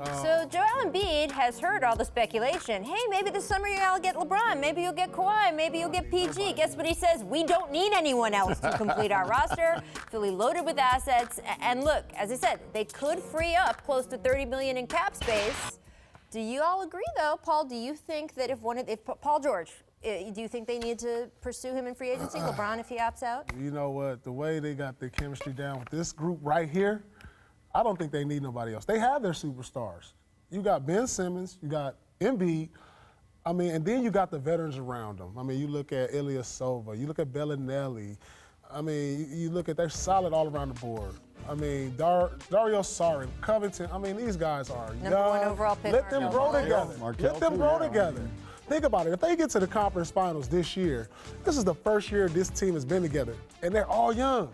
So Joel Embiid has heard all the speculation. Hey, maybe this summer you'll get LeBron. Maybe you'll get Kawhi. Maybe you'll get PG. Guess what he says? We don't need anyone else to complete our roster. Fully loaded with assets. And look, as I said, they could free up close to $30 million in cap space. Do you all agree, though, Paul? Do you think that if Paul George, do you think they need to pursue him in free agency? LeBron, if he opts out? You know what? The way they got their chemistry down with this group right here, I don't think they need nobody else. They have their superstars. You got Ben Simmons, you got Embiid, and then you got the veterans around them. You look at Ilyasova, you look at Bellinelli. You look at, they're solid all around the board. Dario Saric, Covington, these guys are young. Number 1 overall pick. Let them grow together. Let them grow together. Think about it. If they get to the conference finals this year, this is the first year this team has been together, and they're all young.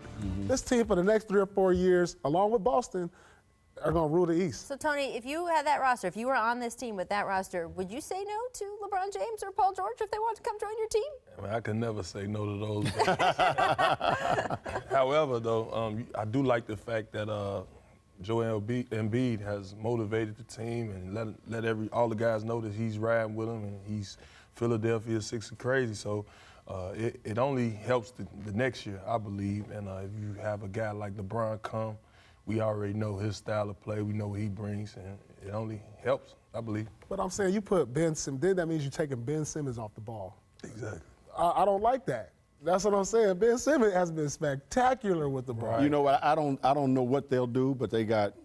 This team for the next 3 or 4 years, along with Boston, are going to rule the East. So, Tony, if you had that roster, if you were on this team with that roster, would you say no to LeBron James or Paul George if they want to come join your team? I can never say no to those guys. However, though, I do like the fact that Joel Embiid has motivated the team and let all the guys know that he's riding with them and he's Philadelphia Sixers crazy. So it only helps the next year, I believe. And if you have a guy like LeBron come, we already know his style of play. We know what he brings, and it only helps, I believe. But I'm saying you put Ben Simmons, then that means you're taking Ben Simmons off the ball. Exactly. I don't like that. That's what I'm saying. Ben Simmons has been spectacular with the ball. Right. You know what? I don't know what they'll do, but they got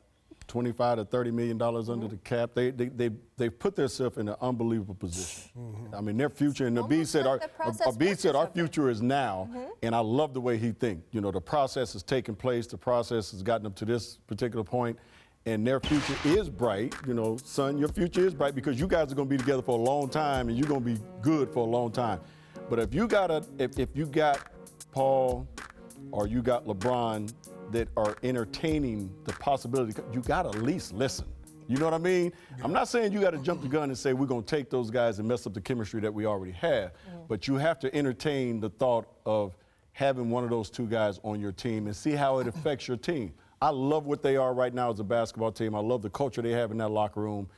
$25 to $30 million under the cap. They put themselves in an unbelievable position. Their future, and Embiid said our future is now, and I love the way he thinks. You know, the process is taking place. The process has gotten them to this particular point, and their future is bright. You know, son, your future is bright because you guys are going to be together for a long time, and you're going to be good for a long time. But if you got Paul or you got LeBron that are entertaining the possibility, you got to at least listen. You know what I mean? Yeah. I'm not saying you got to jump the gun and say we're going to take those guys and mess up the chemistry that we already have, but you have to entertain the thought of having one of those two guys on your team and see how it affects your team. I love what they are right now as a basketball team. I love the culture they have in that locker room.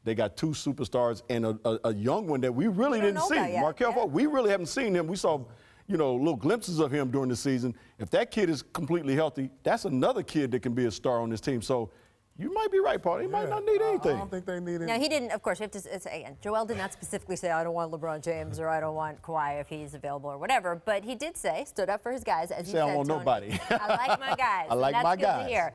They got 2 superstars and a young one that we really didn't see. Markel Fultz, we really haven't seen him. We saw little glimpses of him during the season. If that kid is completely healthy, that's another kid that can be a star on this team. So you might be right, Paul. They might not need anything. I don't think they need anything. Now, he didn't, of course, we have to say again, Joel did not specifically say, I don't want LeBron James or I don't want Kawhi if he's available or whatever. But he did say, stood up for his guys, as you said, I don't want Tony. Nobody. I like my guys. I like my guys. That's good to hear.